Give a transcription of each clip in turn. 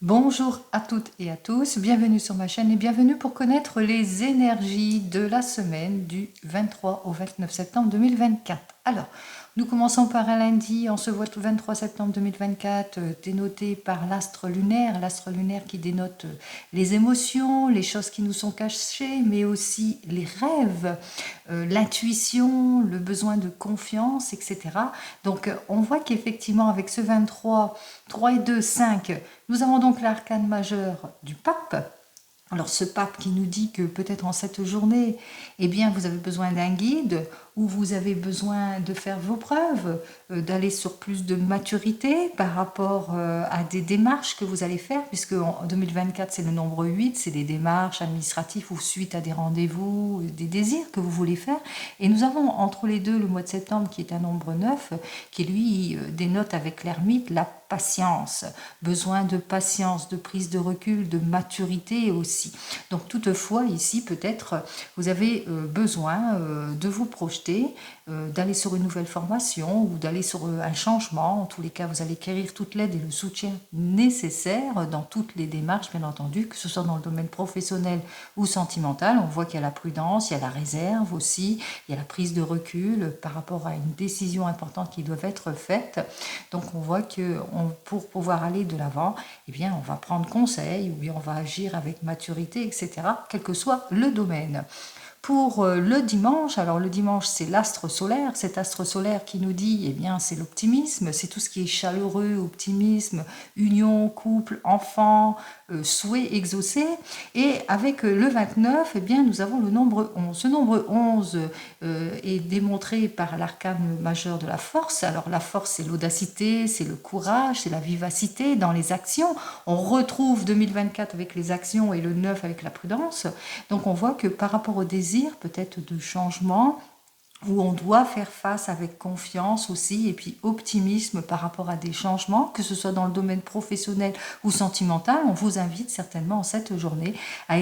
Bonjour à toutes et à tous, bienvenue sur ma chaîne et bienvenue pour connaître les énergies de la semaine du 23 au 29 septembre 2024. Alors, nous commençons par un lundi, on se voit le 23 septembre 2024, dénoté par l'astre lunaire qui dénote les émotions, les choses qui nous sont cachées, mais aussi les rêves, l'intuition, le besoin de confiance, etc. Donc, on voit qu'effectivement, avec ce 23, 3 et 2, 5, nous avons donc l'arcane majeur du pape. Alors ce pape qui nous dit que peut-être en cette journée, eh bien vous avez besoin d'un guide ou vous avez besoin de faire vos preuves, d'aller sur plus de maturité par rapport à des démarches que vous allez faire, puisque en 2024 c'est le nombre 8, c'est des démarches administratives ou suite à des rendez-vous, des désirs que vous voulez faire. Et nous avons entre les deux le mois de septembre qui est un nombre 9, qui lui dénote avec l'ermite la patience, besoin de patience, de prise de recul, de maturité aussi. Donc toutefois ici peut-être vous avez besoin de vous projeter, d'aller sur une nouvelle formation ou d'aller sur un changement. En tous les cas vous allez acquérir toute l'aide et le soutien nécessaire dans toutes les démarches, bien entendu, que ce soit dans le domaine professionnel ou sentimental. On voit qu'il y a la prudence, il y a la réserve aussi, il y a la prise de recul par rapport à une décision importante qui doit être faite. Donc on voit que pour pouvoir aller de l'avant, eh bien on va prendre conseil ou bien on va agir avec maturité, etc., quel que soit le domaine. Pour le dimanche, alors le dimanche c'est l'astre solaire, cet astre solaire qui nous dit, eh bien c'est l'optimisme, c'est tout ce qui est chaleureux, optimisme, union, couple, enfant, souhait exaucé. Et avec le 29, eh bien nous avons le nombre 11. Ce nombre 11 est démontré par l'arcane majeur de la force. Alors la force c'est l'audacité, c'est le courage, c'est la vivacité dans les actions. On retrouve 2024 avec les actions et le 9 avec la prudence. Donc on voit que par rapport au désir, peut-être de changement, où on doit faire face avec confiance aussi, et puis optimisme par rapport à des changements, que ce soit dans le domaine professionnel ou sentimental, on vous invite certainement en cette journée à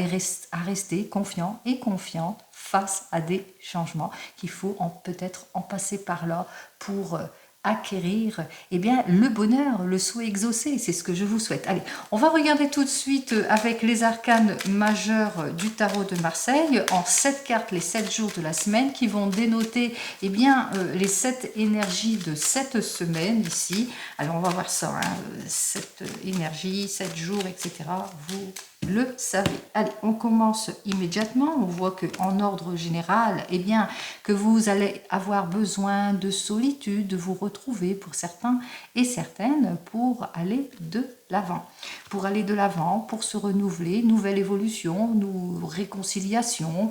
rester confiant et confiante face à des changements qu'il faut peut-être en passer par là pour acquérir eh bien, le bonheur, le souhait exaucé. C'est ce que je vous souhaite. Allez, on va regarder tout de suite avec les arcanes majeurs du tarot de Marseille en 7 cartes, les 7 jours de la semaine qui vont dénoter eh bien, les 7 énergies de cette semaine ici. Alors on va voir ça, hein, 7 énergies, 7 jours, etc. Vous le savez. Allez, on commence immédiatement. On voit que en ordre général, eh bien, que vous allez avoir besoin de solitude, de vous retrouver pour certains et certaines pour aller de l'avant. Pour aller de l'avant, pour se renouveler, nouvelle évolution, réconciliation,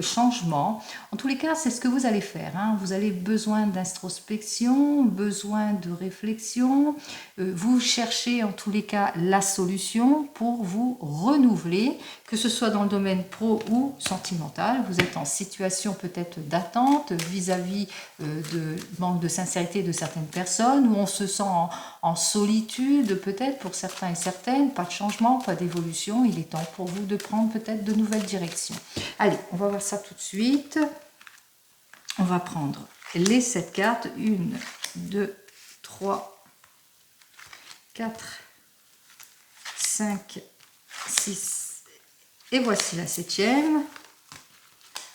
changement. En tous les cas, c'est ce que vous allez faire. Hein. Vous avez besoin d'introspection, besoin de réflexion. Vous cherchez en tous les cas la solution pour vous renouveler, que ce soit dans le domaine pro ou sentimental. Vous êtes en situation peut-être d'attente vis-à-vis de manque de sincérité de certaines personnes, où on se sent en solitude peut-être pour certains et certaines, pas de changement, pas d'évolution. Il est temps pour vous de prendre peut-être de nouvelles directions. Allez, on va voir ça tout de suite. On va prendre les 7 cartes. 1, 2, 3, 4, 5, 6. Et voici la 7e.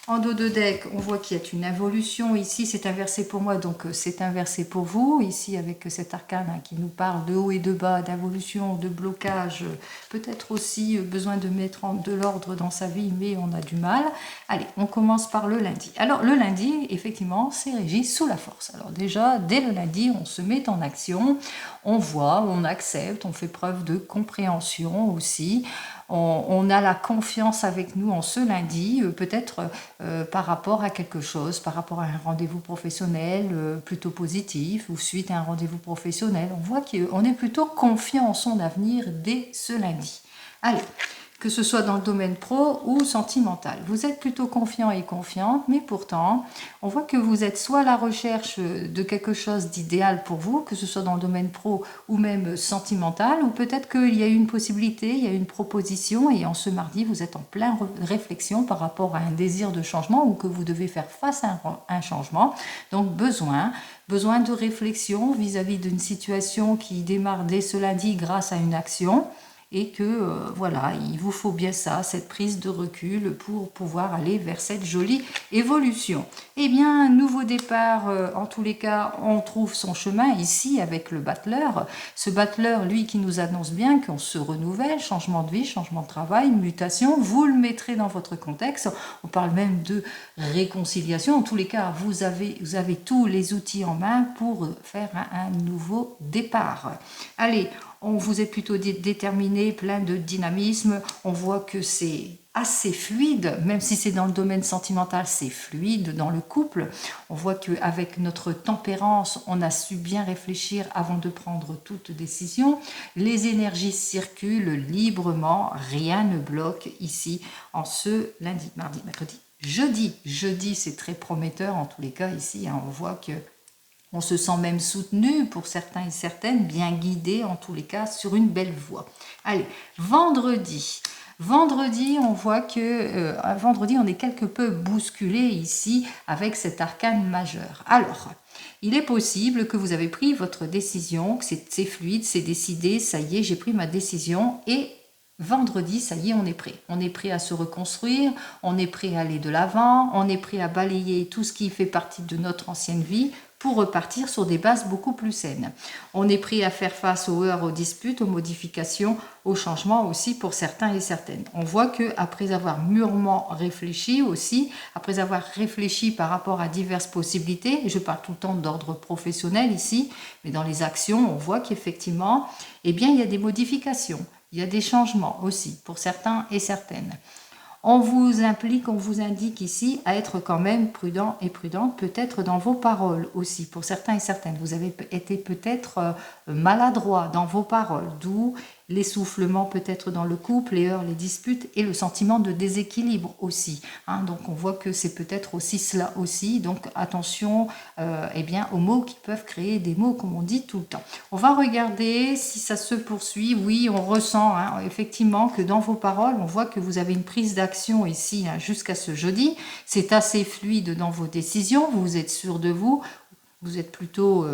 En dos de deck, on voit qu'il y a une involution. Ici, c'est inversé pour moi, donc c'est inversé pour vous. Ici, avec cet arcane hein, qui nous parle de haut et de bas, d'involution, de blocage, peut-être aussi besoin de mettre de l'ordre dans sa vie, mais on a du mal. Allez, on commence par le lundi. Alors, le lundi, effectivement, c'est régi sous la force. Alors déjà, dès le lundi, on se met en action, on voit, on accepte, on fait preuve de compréhension aussi. On a la confiance avec nous en ce lundi, peut-être par rapport à quelque chose, par rapport à un rendez-vous professionnel plutôt positif ou suite à un rendez-vous professionnel. On voit qu'on est plutôt confiant en son avenir dès ce lundi. Allez, que ce soit dans le domaine pro ou sentimental. Vous êtes plutôt confiant et confiante, mais pourtant, on voit que vous êtes soit à la recherche de quelque chose d'idéal pour vous, que ce soit dans le domaine pro ou même sentimental, ou peut-être qu'il y a une possibilité, il y a une proposition, et en ce mardi, vous êtes en pleine réflexion par rapport à un désir de changement ou que vous devez faire face à un changement. Donc, besoin de réflexion vis-à-vis d'une situation qui démarre dès ce lundi grâce à une action. Et que voilà, il vous faut bien ça, cette prise de recul pour pouvoir aller vers cette jolie évolution. Eh bien, nouveau départ, en tous les cas, on trouve son chemin ici avec le battleur. Ce battleur, lui, qui nous annonce bien qu'on se renouvelle, changement de vie, changement de travail, mutation, vous le mettrez dans votre contexte. On parle même de réconciliation. En tous les cas, vous avez tous les outils en main pour faire un nouveau départ. Allez, on vous est plutôt déterminé, plein de dynamisme. On voit que c'est assez fluide, même si c'est dans le domaine sentimental, c'est fluide dans le couple. On voit qu'avec notre tempérance, on a su bien réfléchir avant de prendre toute décision. Les énergies circulent librement, rien ne bloque ici en ce lundi, mardi, mercredi, jeudi. Jeudi, c'est très prometteur en tous les cas ici. On voit que on se sent même soutenu pour certains et certaines, bien guidé en tous les cas sur une belle voie. Allez, vendredi. Vendredi, on voit que vendredi, on est quelque peu bousculé ici avec cet arcane majeur. Alors, il est possible que vous avez pris votre décision, que c'est fluide, c'est décidé, ça y est, j'ai pris ma décision et vendredi, ça y est, on est prêt. On est prêt à se reconstruire, on est prêt à aller de l'avant, on est prêt à balayer tout ce qui fait partie de notre ancienne vie pour repartir sur des bases beaucoup plus saines. On est prêt à faire face aux heurts, aux disputes, aux modifications, aux changements aussi pour certains et certaines. On voit que après avoir mûrement réfléchi aussi, après avoir réfléchi par rapport à diverses possibilités, et je parle tout le temps d'ordre professionnel ici, mais dans les actions, on voit qu'effectivement, eh bien, il y a des modifications, il y a des changements aussi pour certains et certaines. On vous implique, on vous indique ici à être quand même prudent et prudente, peut-être dans vos paroles aussi, pour certains et certaines. Vous avez été peut-être maladroit dans vos paroles, d'où l'essoufflement peut-être dans le couple, les heurts, les disputes et le sentiment de déséquilibre aussi. Donc on voit que c'est peut-être aussi cela aussi. Donc attention eh bien, aux mots qui peuvent créer des mots comme on dit tout le temps. On va regarder si ça se poursuit. Oui, on ressent effectivement que dans vos paroles, on voit que vous avez une prise d'action ici jusqu'à ce jeudi. C'est assez fluide dans vos décisions. Vous êtes sûr de vous. Vous êtes plutôt,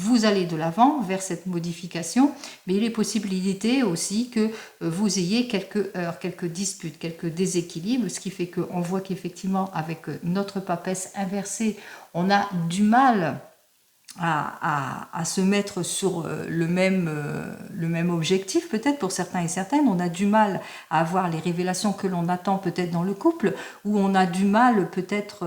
vous allez de l'avant vers cette modification, mais il est possibilité aussi que vous ayez quelques heurts, quelques disputes, quelques déséquilibres, ce qui fait qu'on voit qu'effectivement avec notre papesse inversée, on a du mal à se mettre sur le même objectif, peut-être pour certains et certaines. On a du mal à avoir les révélations que l'on attend peut-être dans le couple, ou on a du mal peut-être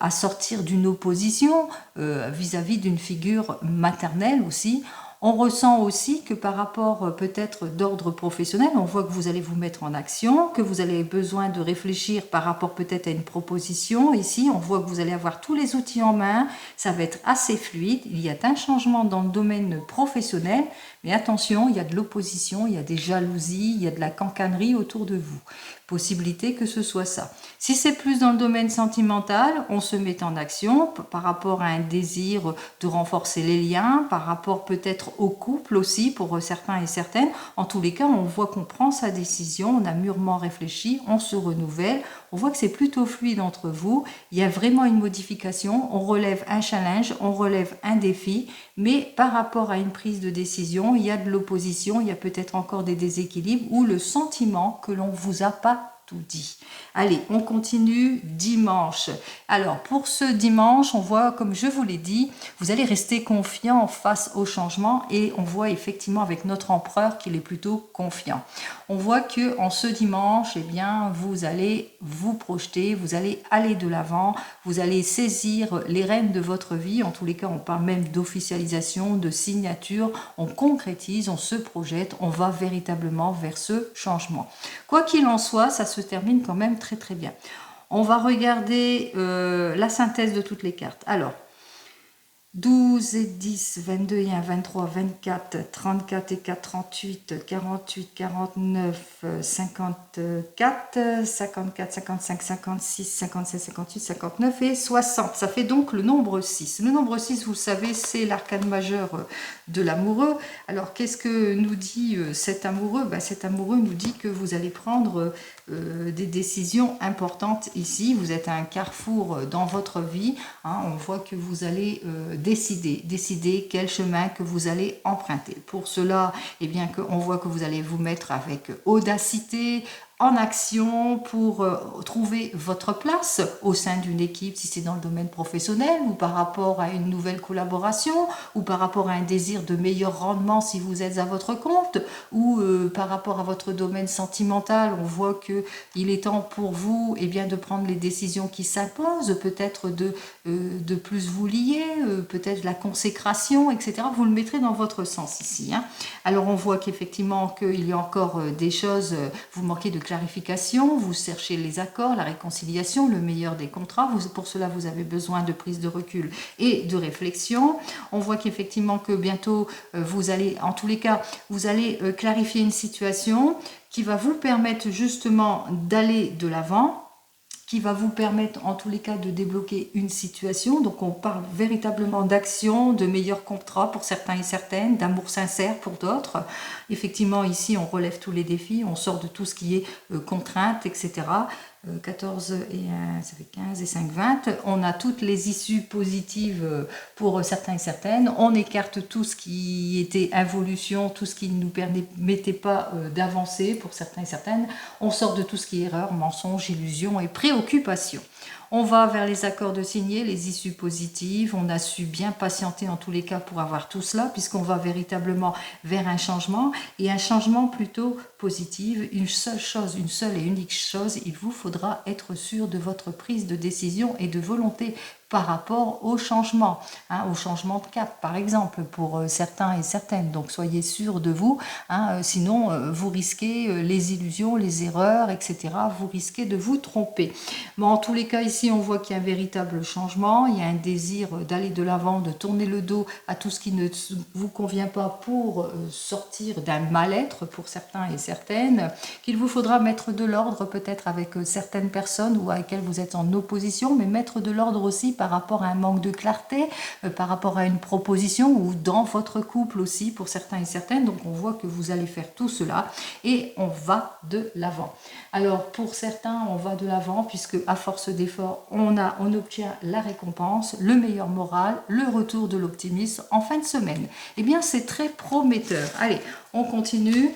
à sortir d'une opposition vis-à-vis d'une figure maternelle aussi. On ressent aussi que par rapport peut-être d'ordre professionnel, on voit que vous allez vous mettre en action, que vous avez besoin de réfléchir par rapport peut-être à une proposition. Ici, on voit que vous allez avoir tous les outils en main, ça va être assez fluide. Il y a un changement dans le domaine professionnel, mais attention, il y a de l'opposition, il y a des jalousies, il y a de la cancanerie autour de vous. Possibilité que ce soit ça. Si c'est plus dans le domaine sentimental, on se met en action par rapport à un désir de renforcer les liens, par rapport peut-être au couple aussi pour certains et certaines. En tous les cas, on voit qu'on prend sa décision, on a mûrement réfléchi, on se renouvelle, on voit que c'est plutôt fluide entre vous. Il y a vraiment une modification, on relève un challenge, on relève un défi, mais par rapport à une prise de décision, il y a de l'opposition, il y a peut-être encore des déséquilibres ou le sentiment que l'on vous a pas tout dit. Allez, on continue dimanche. Alors, pour ce dimanche, on voit, comme je vous l'ai dit, vous allez rester confiant face au changement et on voit effectivement avec notre empereur qu'il est plutôt confiant. On voit que en ce dimanche, eh bien, vous allez vous projeter, vous allez aller de l'avant, vous allez saisir les rênes de votre vie. En tous les cas, on parle même d'officialisation, de signature. On concrétise, on se projette, on va véritablement vers ce changement. Quoi qu'il en soit, ça se termine quand même très très bien. On va regarder la synthèse de toutes les cartes. Alors, 12 et 10, 22 et 1, 23, 24, 34 et 4, 38, 48, 49, 54, 54, 55, 56, 57, 58, 59 et 60. Ça fait donc le nombre 6. Le nombre 6, vous le savez, c'est l'arcane majeur de l'amoureux. Alors, qu'est-ce que nous dit cet amoureux? Cet amoureux nous dit que vous allez prendre des décisions importantes ici. Vous êtes à un carrefour dans votre vie. On voit que vous allez décider quel chemin que vous allez emprunter. Pour cela, eh bien, on voit que vous allez vous mettre avec audacité, en action pour trouver votre place au sein d'une équipe, si c'est dans le domaine professionnel, ou par rapport à une nouvelle collaboration, ou par rapport à un désir de meilleur rendement si vous êtes à votre compte, ou par rapport à votre domaine sentimental. On voit qu'il est temps pour vous de prendre les décisions qui s'imposent, peut-être de plus vous lier, peut-être la consécration, etc. Vous le mettrez dans votre sens ici. Alors on voit qu'effectivement qu'il y a encore des choses, vous manquez de clarification, vous cherchez les accords, la réconciliation, le meilleur des contrats. Pour cela, vous avez besoin de prise de recul et de réflexion. On voit qu'effectivement que bientôt, vous allez, en tous les cas, vous allez clarifier une situation qui va vous permettre justement d'aller de l'avant, qui va vous permettre en tous les cas de débloquer une situation. Donc on parle véritablement d'action, de meilleurs contrats pour certains et certaines, d'amour sincère pour d'autres. Effectivement, ici, on relève tous les défis, on sort de tout ce qui est contrainte, etc. 14 et 1, ça fait 15 et 5, 20. On a toutes les issues positives pour certains et certaines. On écarte tout ce qui était involution, tout ce qui ne nous permettait pas d'avancer pour certains et certaines. On sort de tout ce qui est erreur, mensonge, illusion et préoccupation. On va vers les accords de signer, les issues positives. On a su bien patienter en tous les cas pour avoir tout cela, puisqu'on va véritablement vers un changement, et un changement plutôt positif. Une seule chose, une seule et unique chose, il vous faudra être sûr de votre prise de décision et de volonté par rapport au changement de cap, par exemple, pour certains et certaines. Donc, soyez sûrs de vous, sinon, vous risquez les illusions, les erreurs, etc. Vous risquez de vous tromper. Bon, en tous les cas, ici, on voit qu'il y a un véritable changement. Il y a un désir d'aller de l'avant, de tourner le dos à tout ce qui ne vous convient pas pour sortir d'un mal-être pour certains et certaines, qu'il vous faudra mettre de l'ordre peut-être avec certaines personnes ou avec lesquelles vous êtes en opposition, mais mettre de l'ordre aussi par rapport à un manque de clarté, par rapport à une proposition ou dans votre couple aussi pour certains et certaines. Donc on voit que vous allez faire tout cela et on va de l'avant. Alors pour certains, on va de l'avant puisque à force d'efforts, on obtient la récompense, le meilleur moral, le retour de l'optimisme en fin de semaine. Eh bien c'est très prometteur. Allez, on continue,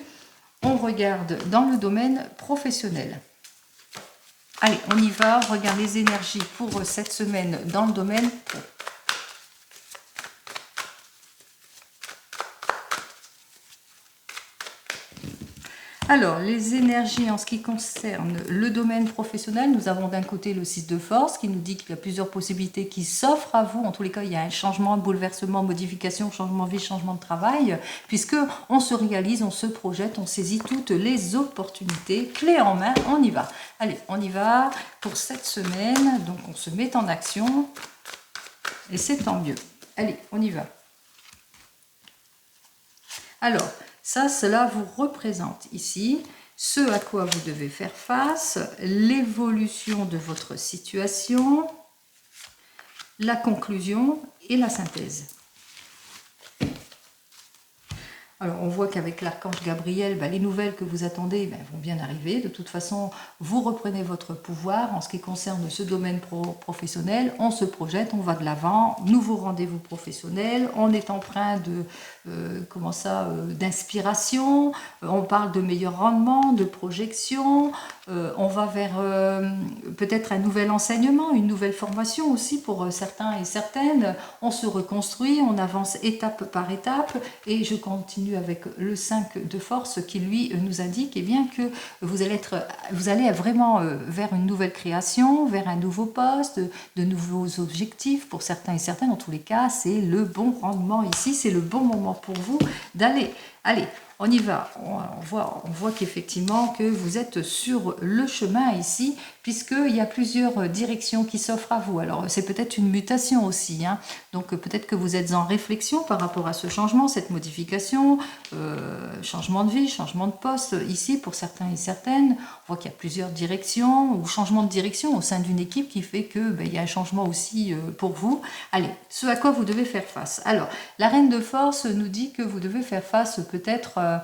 on regarde dans le domaine professionnel. Allez, on y va, on regarde les énergies pour cette semaine dans le domaine pro. Alors, les énergies en ce qui concerne le domaine professionnel, nous avons d'un côté le 6 de force qui nous dit qu'il y a plusieurs possibilités qui s'offrent à vous. En tous les cas, il y a un changement, un bouleversement, modification, changement de vie, changement de travail, puisque on se réalise, on se projette, on saisit toutes les opportunités. Clé en main, on y va. Allez, on y va pour cette semaine. Donc, on se met en action et c'est tant mieux. Allez, on y va. Alors, cela vous représente ici ce à quoi vous devez faire face, l'évolution de votre situation, la conclusion et la synthèse. Alors, on voit qu'avec l'archange Gabriel, les nouvelles que vous attendez vont bien arriver. De toute façon, vous reprenez votre pouvoir en ce qui concerne ce domaine professionnel. On se projette, on va de l'avant. Nouveau rendez-vous professionnel. On est empreint de d'inspiration. On parle de meilleur rendement, de projection. On va vers peut-être un nouvel enseignement, une nouvelle formation aussi pour certains et certaines. On se reconstruit, on avance étape par étape. Et je continue avec le 5 de force qui lui nous indique que vous allez vraiment vers une nouvelle création, vers un nouveau poste, de nouveaux objectifs pour certains et certaines. En tous les cas, c'est le bon rendement ici, c'est le bon moment pour vous d'aller Allez, on y va. On voit qu'effectivement que vous êtes sur le chemin ici, puisqu'il y a plusieurs directions qui s'offrent à vous. Alors, c'est peut-être une mutation aussi. Hein. Donc, peut-être que vous êtes en réflexion par rapport à ce changement, cette modification, changement de vie, changement de poste. Ici, pour certains et certaines, on voit qu'il y a plusieurs directions ou changement de direction au sein d'une équipe qui fait que il y a un changement aussi pour vous. Allez, ce à quoi vous devez faire face. Alors, la reine de force nous dit que vous devez faire face peut-être à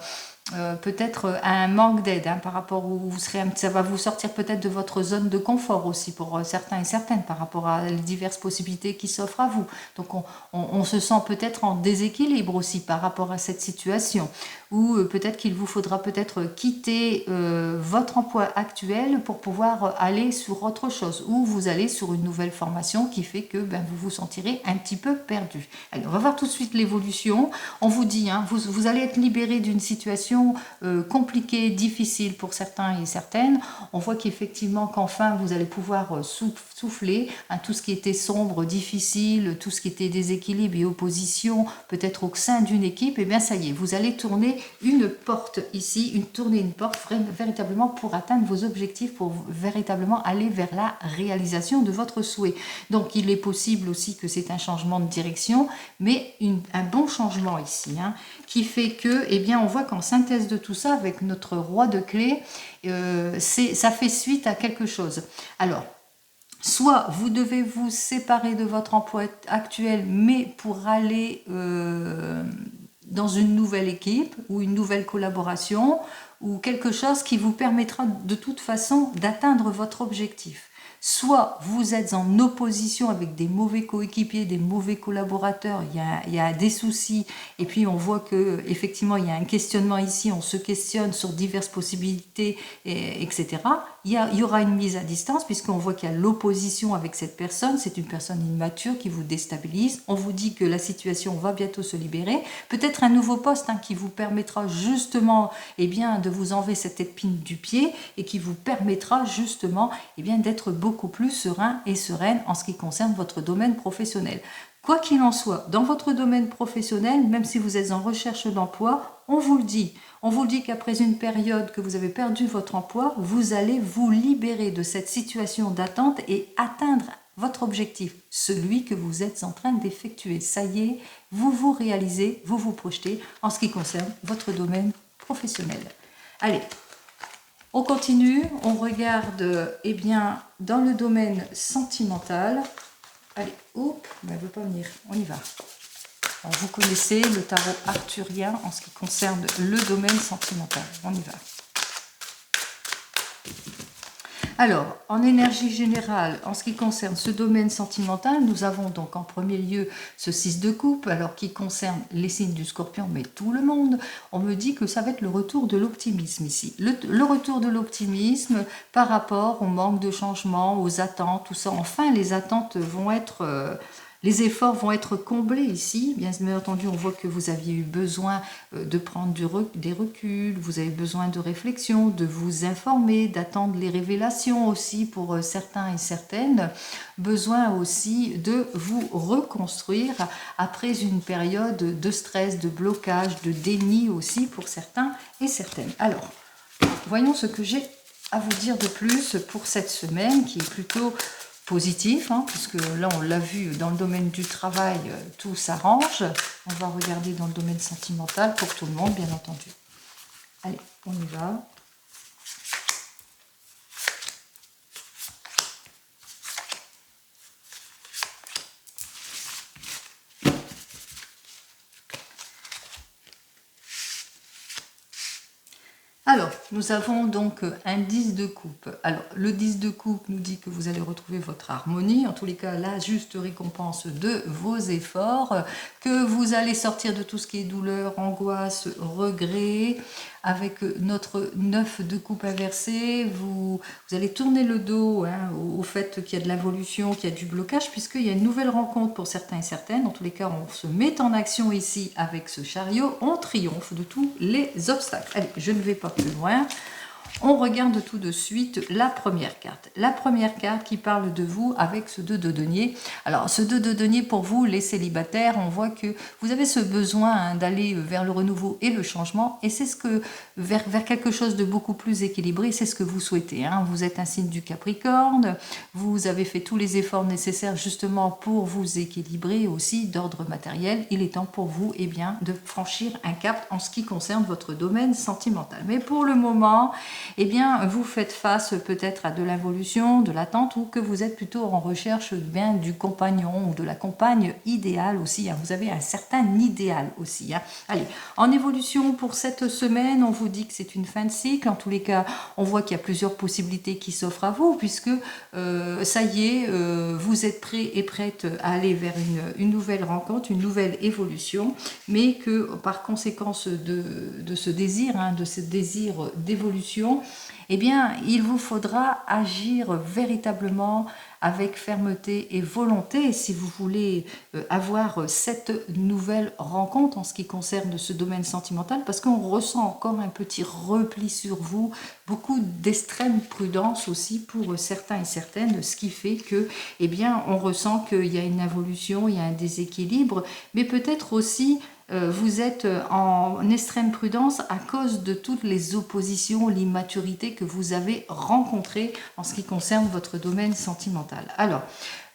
un manque d'aide hein, par rapport où vous serez, ça va vous sortir peut-être de votre zone de confort aussi pour certains et certaines par rapport à les diverses possibilités qui s'offrent à vous. Donc on se sent peut-être en déséquilibre aussi par rapport à cette situation ou peut-être qu'il vous faudra peut-être quitter votre emploi actuel pour pouvoir aller sur autre chose ou vous allez sur une nouvelle formation qui fait que vous vous sentirez un petit peu perdu. Allez, on va voir tout de suite l'évolution. On vous dit, hein, vous allez être libéré d'une situation compliquée, difficile pour certains et certaines. On voit qu'effectivement qu'enfin vous allez pouvoir souffler hein, tout ce qui était sombre, difficile, tout ce qui était déséquilibre et opposition, peut-être au sein d'une équipe, et bien ça y est, vous allez tourner une porte ici, tourner une porte véritablement pour atteindre vos objectifs, pour véritablement aller vers la réalisation de votre souhait. Donc il est possible aussi que c'est un changement de direction, mais un bon changement ici, hein, qui fait que, eh bien, on voit qu'en synthèse de tout ça, avec notre roi de clés, ça fait suite à quelque chose. Alors, soit vous devez vous séparer de votre emploi actuel, mais pour aller dans une nouvelle équipe ou une nouvelle collaboration ou quelque chose qui vous permettra de toute façon d'atteindre votre objectif. Soit vous êtes en opposition avec des mauvais coéquipiers, des mauvais collaborateurs, il y a des soucis, et puis on voit que effectivement il y a un questionnement ici, on se questionne sur diverses possibilités, etc. Il y aura une mise à distance, puisqu'on voit qu'il y a l'opposition avec cette personne, c'est une personne immature qui vous déstabilise, on vous dit que la situation va bientôt se libérer, peut-être un nouveau poste hein, qui vous permettra justement de vous enlever cette épine du pied, et qui vous permettra justement d'être beaucoup plus serein et sereine en ce qui concerne votre domaine professionnel. Quoi qu'il en soit, dans votre domaine professionnel, même si vous êtes en recherche d'emploi, on vous le dit. On vous dit qu'après une période que vous avez perdu votre emploi, vous allez vous libérer de cette situation d'attente et atteindre votre objectif, celui que vous êtes en train d'effectuer. Ça y est, vous vous réalisez, vous vous projetez en ce qui concerne votre domaine professionnel. Allez, on continue, on regarde dans le domaine sentimental. Allez, hop, elle ne veut pas venir, on y va. Alors, vous connaissez le tarot arthurien en ce qui concerne le domaine sentimental. On y va. Alors, en énergie générale, en ce qui concerne ce domaine sentimental, nous avons donc en premier lieu ce 6 de coupe, alors qui concerne les signes du Scorpion, mais tout le monde. On me dit que ça va être le retour de l'optimisme ici. Le retour de l'optimisme par rapport au manque de changement, aux attentes, tout ça. Enfin, les attentes vont être... les efforts vont être comblés ici. Bien entendu, on voit que vous aviez eu besoin de prendre des reculs, vous avez besoin de réflexion, de vous informer, d'attendre les révélations aussi pour certains et certaines. Besoin aussi de vous reconstruire après une période de stress, de blocage, de déni aussi pour certains et certaines. Alors, voyons ce que j'ai à vous dire de plus pour cette semaine qui est plutôt... positif, hein, puisque là on l'a vu dans le domaine du travail, tout s'arrange. On va regarder dans le domaine sentimental pour tout le monde, bien entendu. Allez, on y va. Alors, nous avons donc un 10 de coupe. Alors, le 10 de coupe nous dit que vous allez retrouver votre harmonie, en tous les cas, la juste récompense de vos efforts, que vous allez sortir de tout ce qui est douleur, angoisse, regret. Avec notre 9 de coupe inversé, vous allez tourner le dos hein, au fait qu'il y a de l'involution, qu'il y a du blocage, puisqu'il y a une nouvelle rencontre pour certains et certaines. En tous les cas, on se met en action ici avec ce chariot, on triomphe de tous les obstacles. Allez, je ne vais pas plus loin. On regarde tout de suite la première carte. La première carte qui parle de vous avec ce 2 de denier. Alors, ce 2 de denier, pour vous, les célibataires, on voit que vous avez ce besoin hein, d'aller vers le renouveau et le changement. Et c'est ce que, vers quelque chose de beaucoup plus équilibré, c'est ce que vous souhaitez. Hein. Vous êtes un signe du Capricorne. Vous avez fait tous les efforts nécessaires justement pour vous équilibrer aussi d'ordre matériel. Il est temps pour vous eh bien, de franchir un cap en ce qui concerne votre domaine sentimental. Mais pour le moment, eh bien, vous faites face peut-être à de l'involution, de l'attente, ou que vous êtes plutôt en recherche bien du compagnon ou de la compagne idéale aussi. Hein. Vous avez un certain idéal aussi. Hein. Allez, en évolution pour cette semaine, on vous dit que c'est une fin de cycle. En tous les cas, on voit qu'il y a plusieurs possibilités qui s'offrent à vous, puisque ça y est, vous êtes prêt et prête à aller vers une nouvelle rencontre, une nouvelle évolution, mais que par conséquence de ce désir, hein, de ce désir d'évolution, eh bien, il vous faudra agir véritablement avec fermeté et volonté si vous voulez avoir cette nouvelle rencontre en ce qui concerne ce domaine sentimental, parce qu'on ressent encore un petit repli sur vous, beaucoup d'extrême prudence aussi pour certains et certaines, ce qui fait que, eh bien, on ressent qu'il y a une involution, il y a un déséquilibre, mais peut-être aussi vous êtes en extrême prudence à cause de toutes les oppositions, l'immaturité que vous avez rencontrées en ce qui concerne votre domaine sentimental. Alors,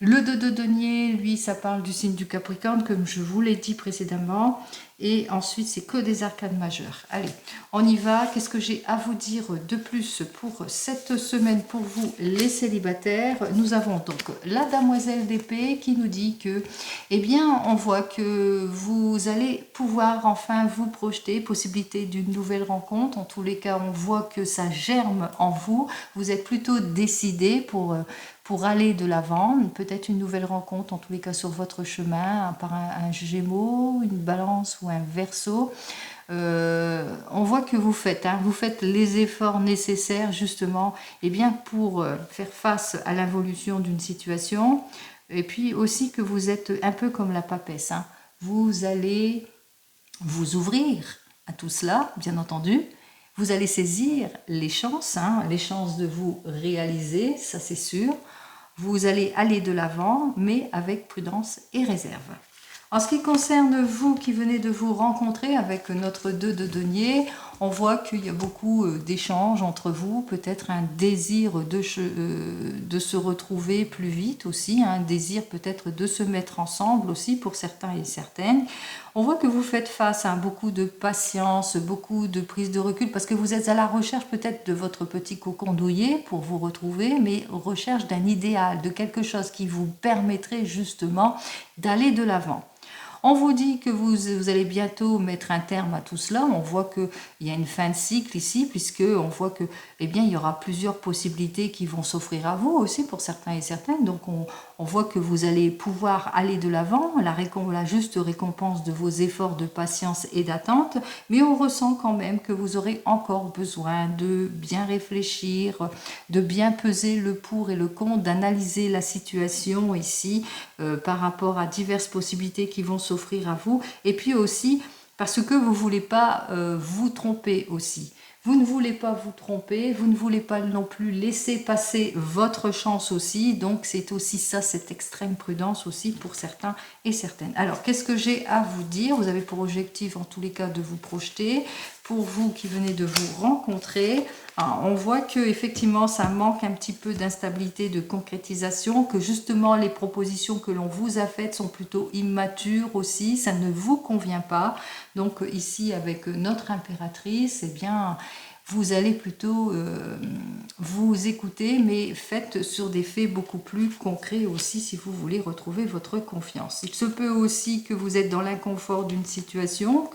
le 2 de denier, lui, ça parle du signe du Capricorne, comme je vous l'ai dit précédemment. Et ensuite, c'est que des arcanes majeures. Allez, on y va. Qu'est-ce que j'ai à vous dire de plus pour cette semaine pour vous, les célibataires? Nous avons donc la demoiselle d'épée qui nous dit que, eh bien, on voit que vous allez pouvoir enfin vous projeter, possibilité d'une nouvelle rencontre. En tous les cas, on voit que ça germe en vous. Vous êtes plutôt décidé pour aller de l'avant, peut-être une nouvelle rencontre, en tous les cas sur votre chemin, par un Gémeaux, une Balance ou un Verseau. On voit que vous faites les efforts nécessaires justement eh bien, pour faire face à l'involution d'une situation, et puis aussi que vous êtes un peu comme la papesse. Hein. Vous allez vous ouvrir à tout cela, bien entendu. Vous allez saisir les chances de vous réaliser, ça c'est sûr. Vous allez aller de l'avant, mais avec prudence et réserve. En ce qui concerne vous qui venez de vous rencontrer avec notre 2 de denier, on voit qu'il y a beaucoup d'échanges entre vous, peut-être un désir de se retrouver plus vite aussi, un désir peut-être de se mettre ensemble aussi pour certains et certaines. On voit que vous faites face à beaucoup de patience, beaucoup de prise de recul, parce que vous êtes à la recherche peut-être de votre petit cocon douillet pour vous retrouver, mais recherche d'un idéal, de quelque chose qui vous permettrait justement d'aller de l'avant. On vous dit que vous allez bientôt mettre un terme à tout cela. On voit qu'il y a une fin de cycle ici, puisque on voit que, eh bien, il y aura plusieurs possibilités qui vont s'offrir à vous aussi pour certains et certaines. Donc, on voit que vous allez pouvoir aller de l'avant, la juste récompense de vos efforts de patience et d'attente, mais on ressent quand même que vous aurez encore besoin de bien réfléchir, de bien peser le pour et le contre, d'analyser la situation ici par rapport à diverses possibilités qui vont s'offrir à vous, et puis aussi parce que vous ne voulez pas vous tromper aussi. Vous ne voulez pas vous tromper, vous ne voulez pas non plus laisser passer votre chance aussi, donc c'est aussi ça, cette extrême prudence aussi pour certains et certaines. Alors, qu'est-ce que j'ai à vous dire? Vous avez pour objectif en tous les cas de vous projeter. Pour vous qui venez de vous rencontrer, on voit que effectivement ça manque un petit peu d'instabilité, de concrétisation, que justement les propositions que l'on vous a faites sont plutôt immatures aussi, ça ne vous convient pas. Donc ici avec notre impératrice, eh bien vous allez plutôt vous écouter, mais faites sur des faits beaucoup plus concrets aussi si vous voulez retrouver votre confiance. Il se peut aussi que vous êtes dans l'inconfort d'une situation,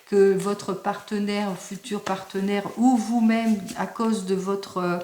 que votre partenaire, futur partenaire, ou vous-même, à cause de votre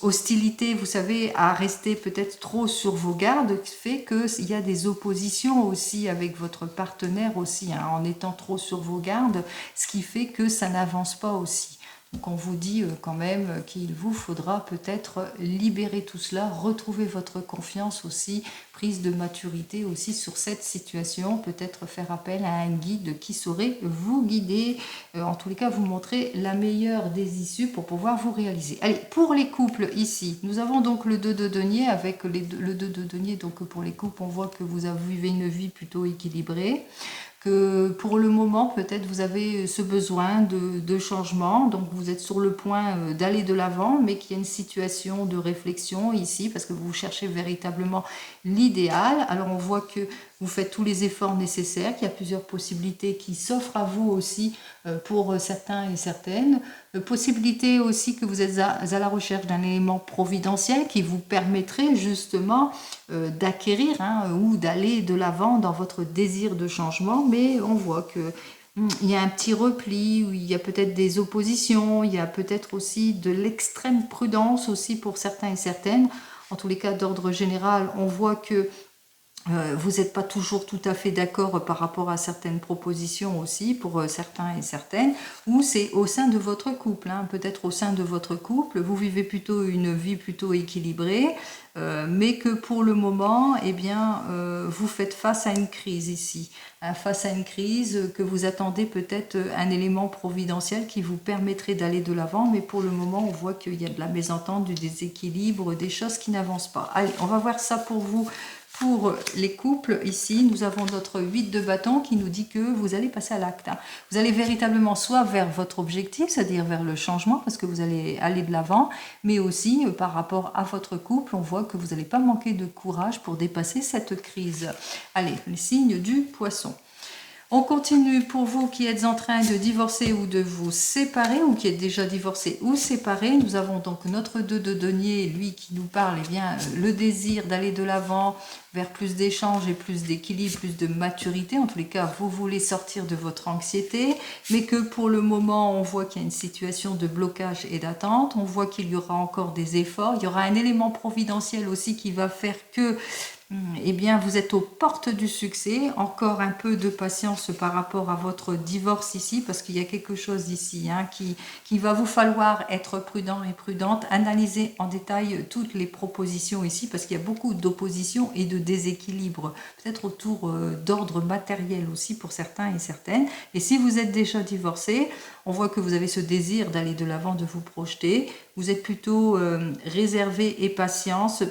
hostilité, vous savez, à rester peut-être trop sur vos gardes, fait qu'il y a des oppositions aussi avec votre partenaire aussi, hein, en étant trop sur vos gardes, ce qui fait que ça n'avance pas aussi. Donc on vous dit quand même qu'il vous faudra peut-être libérer tout cela, retrouver votre confiance aussi, prise de maturité aussi sur cette situation, peut-être faire appel à un guide qui saurait vous guider, en tous les cas vous montrer la meilleure des issues pour pouvoir vous réaliser. Allez, pour les couples ici, nous avons donc le 2 de denier avec le 2 de denier, donc pour les couples on voit que vous vivez une vie plutôt équilibrée, que pour le moment peut-être vous avez ce besoin de changement, donc vous êtes sur le point d'aller de l'avant, mais qu'il y a une situation de réflexion ici parce que vous cherchez véritablement l'idéal. Alors on voit que vous faites tous les efforts nécessaires, qu'il y a plusieurs possibilités qui s'offrent à vous aussi pour certains et certaines. Possibilité aussi que vous êtes à la recherche d'un élément providentiel qui vous permettrait justement d'acquérir ou d'aller de l'avant dans votre désir de changement, mais on voit que il y a un petit repli, où il y a peut-être des oppositions, il y a peut-être aussi de l'extrême prudence aussi pour certains et certaines. En tous les cas, d'ordre général, on voit que vous n'êtes pas toujours tout à fait d'accord par rapport à certaines propositions aussi pour certains et certaines, ou c'est au sein de votre couple, peut-être au sein de votre couple, vous vivez plutôt une vie plutôt équilibrée, mais que pour le moment, eh bien, vous faites face à une crise ici, face à une crise que vous attendez peut-être un élément providentiel qui vous permettrait d'aller de l'avant, mais pour le moment, on voit qu'il y a de la mésentente, du déséquilibre, des choses qui n'avancent pas. Allez, on va voir ça pour vous. Pour les couples, ici, nous avons notre 8 de bâton qui nous dit que vous allez passer à l'acte. Vous allez véritablement soit vers votre objectif, c'est-à-dire vers le changement, parce que vous allez aller de l'avant, mais aussi par rapport à votre couple, on voit que vous n'allez pas manquer de courage pour dépasser cette crise. Allez, les signes du poisson. On continue pour vous qui êtes en train de divorcer ou de vous séparer ou qui êtes déjà divorcé ou séparé. Nous avons donc notre 2 de denier, lui qui nous parle, eh bien, le désir d'aller de l'avant vers plus d'échanges et plus d'équilibre, plus de maturité. En tous les cas, vous voulez sortir de votre anxiété, mais que pour le moment, on voit qu'il y a une situation de blocage et d'attente. On voit qu'il y aura encore des efforts. Il y aura un élément providentiel aussi qui va faire que eh bien, vous êtes aux portes du succès. Encore un peu de patience par rapport à votre divorce ici, parce qu'il y a quelque chose ici qui va vous falloir être prudent et prudente, analyser en détail toutes les propositions ici, parce qu'il y a beaucoup d'opposition et de déséquilibre, peut-être autour d'ordre matériel aussi pour certains et certaines. Et si vous êtes déjà divorcé, on voit que vous avez ce désir d'aller de l'avant, de vous projeter. Vous êtes plutôt réservé et patiente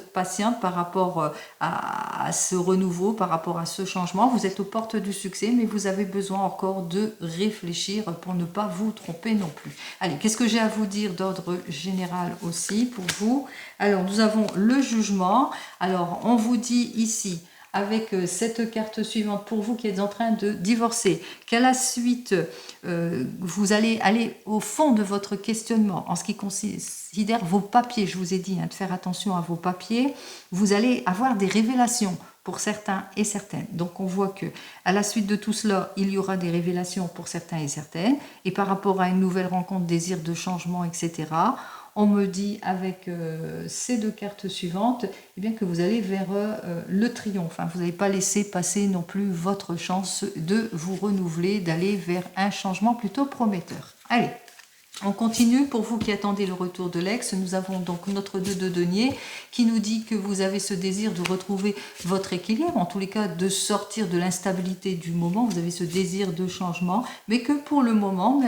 par rapport à ce renouveau, par rapport à ce changement. Vous êtes aux portes du succès, mais vous avez besoin encore de réfléchir pour ne pas vous tromper non plus. Allez, qu'est-ce que j'ai à vous dire d'ordre général aussi pour vous? Alors, nous avons le jugement. Alors, on vous dit ici, avec cette carte suivante pour vous qui êtes en train de divorcer, qu'à la suite, vous allez aller au fond de votre questionnement en ce qui considère vos papiers. Je vous ai dit de faire attention à vos papiers. Vous allez avoir des révélations pour certains et certaines. Donc on voit que à la suite de tout cela, il y aura des révélations pour certains et certaines. Et par rapport à une nouvelle rencontre, désir de changement, etc., on me dit avec ces deux cartes suivantes eh bien, que vous allez vers le triomphe. Vous n'allez pas laisser passer non plus votre chance de vous renouveler, d'aller vers un changement plutôt prometteur. Allez, on continue. Pour vous qui attendez le retour de l'ex, nous avons donc notre 2 de denier qui nous dit que vous avez ce désir de retrouver votre équilibre, en tous les cas de sortir de l'instabilité du moment, vous avez ce désir de changement, mais que pour le moment,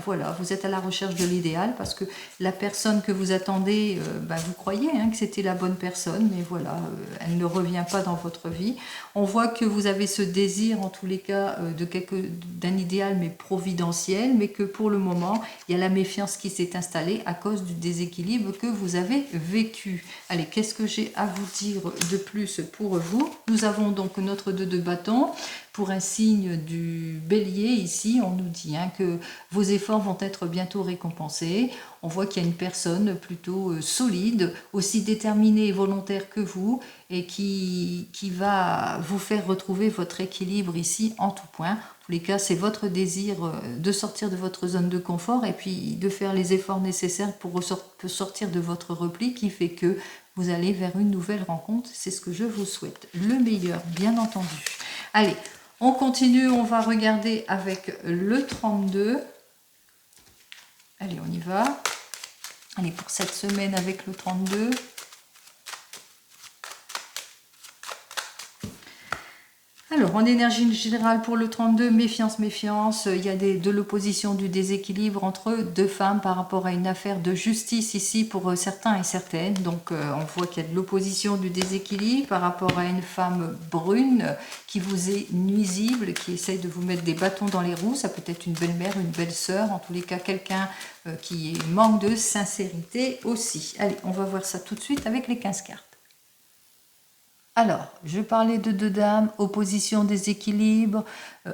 voilà, vous êtes à la recherche de l'idéal parce que la personne que vous attendez, vous croyez que c'était la bonne personne, mais voilà, elle ne revient pas dans votre vie. On voit que vous avez ce désir, en tous les cas, d'un idéal, mais providentiel, mais que pour le moment, il y a la méfiance qui s'est installée à cause du déséquilibre que vous avez vécu. Allez, qu'est-ce que j'ai à vous dire de plus pour vous? Nous avons donc notre 2 de bâton. Pour un signe du bélier, ici, on nous dit que vos efforts vont être bientôt récompensés. On voit qu'il y a une personne plutôt solide, aussi déterminée et volontaire que vous, et qui va vous faire retrouver votre équilibre ici en tout point. En tous les cas, c'est votre désir de sortir de votre zone de confort et puis de faire les efforts nécessaires pour sortir de votre repli qui fait que vous allez vers une nouvelle rencontre. C'est ce que je vous souhaite. Le meilleur, bien entendu. Allez, on continue, on va regarder avec le 32. Allez, on y va. Allez, pour cette semaine avec le 32. Alors, en énergie générale pour le 32, méfiance, méfiance. Il y a de l'opposition, du déséquilibre entre deux femmes par rapport à une affaire de justice ici pour certains et certaines. Donc, on voit qu'il y a de l'opposition, du déséquilibre par rapport à une femme brune qui vous est nuisible, qui essaye de vous mettre des bâtons dans les roues. Ça peut être une belle-mère, une belle-sœur, en tous les cas, quelqu'un qui manque de sincérité aussi. Allez, on va voir ça tout de suite avec les 15 cartes. Alors, je parlais de deux dames, opposition, déséquilibre,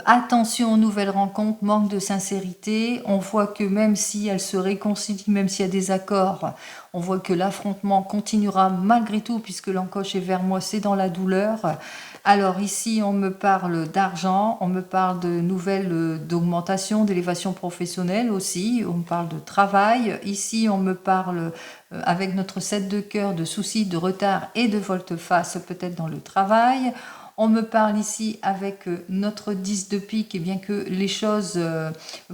attention aux nouvelles rencontres, manque de sincérité. On voit que même si elles se réconcilient, même s'il y a des accords, on voit que l'affrontement continuera malgré tout, puisque l'encoche est vers moi, c'est dans la douleur. Alors ici, on me parle d'argent, on me parle de nouvelles d'augmentation, d'élévation professionnelle aussi, on me parle de travail. Ici, on me parle avec notre 7 de cœur de soucis, de retard et de volte-face peut-être dans le travail. On me parle ici avec notre 10 de pique, et bien que les choses,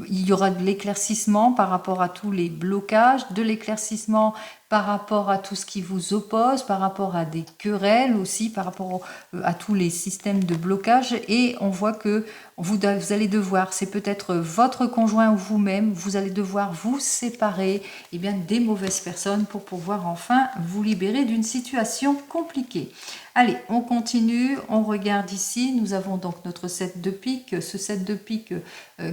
il y aura de l'éclaircissement par rapport à tous les blocages, de l'éclaircissement par rapport à tout ce qui vous oppose, par rapport à des querelles aussi, par rapport à tous les systèmes de blocage. Et on voit que vous allez devoir, c'est peut-être votre conjoint ou vous-même, vous allez devoir vous séparer bien, des mauvaises personnes pour pouvoir enfin vous libérer d'une situation compliquée. Allez, on continue, on regarde ici, nous avons donc notre 7 de pique, ce 7 de pique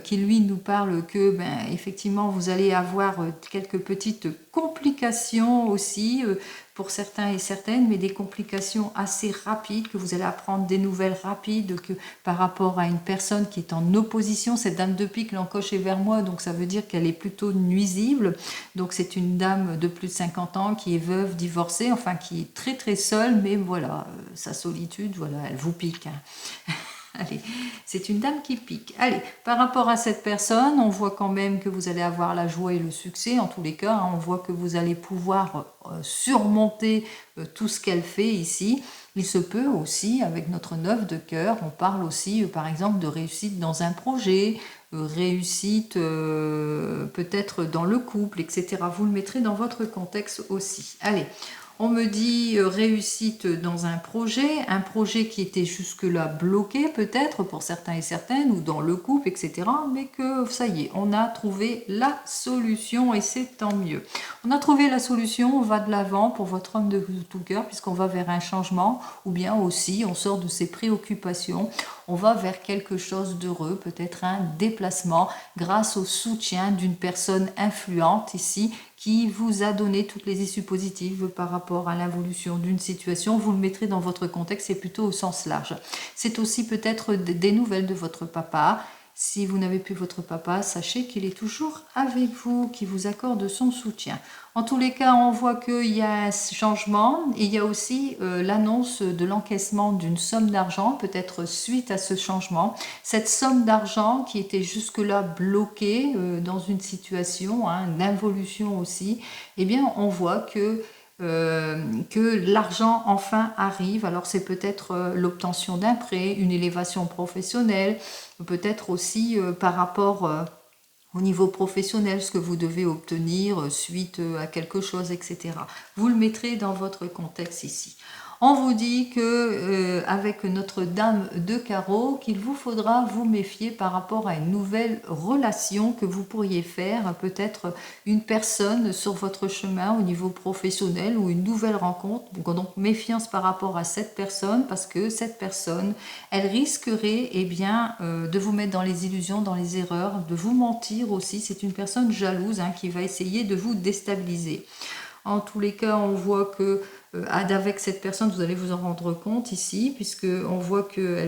qui lui nous parle que effectivement vous allez avoir quelques petites complications aussi pour certains et certaines, mais des complications assez rapides, que vous allez apprendre des nouvelles rapides que par rapport à une personne qui est en opposition. Cette dame de pique, l'encoche est vers moi, donc ça veut dire qu'elle est plutôt nuisible. Donc c'est une dame de plus de 50 ans qui est veuve, divorcée, enfin qui est très très seule, mais voilà, sa solitude, voilà, elle vous pique. Hein. Allez, c'est une dame qui pique. Allez, par rapport à cette personne, on voit quand même que vous allez avoir la joie et le succès. En tous les cas, hein, on voit que vous allez pouvoir surmonter tout ce qu'elle fait ici. Il se peut aussi, avec notre 9 de cœur, on parle aussi, par exemple, de réussite dans un projet, réussite peut-être dans le couple, etc. Vous le mettrez dans votre contexte aussi. Allez. On me dit réussite dans un projet qui était jusque-là bloqué peut-être pour certains et certaines, ou dans le couple, etc. Mais que ça y est, on a trouvé la solution et c'est tant mieux. On a trouvé la solution, on va de l'avant pour votre homme de tout cœur, puisqu'on va vers un changement, ou bien aussi on sort de ses préoccupations, on va vers quelque chose d'heureux, peut-être un déplacement grâce au soutien d'une personne influente ici, qui vous a donné toutes les issues positives par rapport à l'évolution d'une situation. Vous le mettrez dans votre contexte, c'est plutôt au sens large. C'est aussi peut-être des nouvelles de votre papa. Si vous n'avez plus votre papa, sachez qu'il est toujours avec vous, qu'il vous accorde son soutien. En tous les cas, on voit qu'il y a un changement et il y a aussi l'annonce de l'encaissement d'une somme d'argent, peut-être suite à ce changement. Cette somme d'argent qui était jusque-là bloquée dans une situation, hein, d'involution aussi, eh bien, on voit que l'argent enfin arrive. Alors c'est peut-être l'obtention d'un prêt, une élévation professionnelle, peut-être aussi par rapport au niveau professionnel, ce que vous devez obtenir suite à quelque chose, etc. Vous le mettrez dans votre contexte ici. On vous dit que avec notre dame de carreau, qu'il vous faudra vous méfier par rapport à une nouvelle relation que vous pourriez faire, peut-être une personne sur votre chemin au niveau professionnel ou une nouvelle rencontre. Donc méfiance par rapport à cette personne, parce que cette personne, elle risquerait de vous mettre dans les illusions, dans les erreurs, de vous mentir aussi. C'est une personne jalouse qui va essayer de vous déstabiliser. En tous les cas, on voit que avec cette personne, vous allez vous en rendre compte ici, puisque on voit que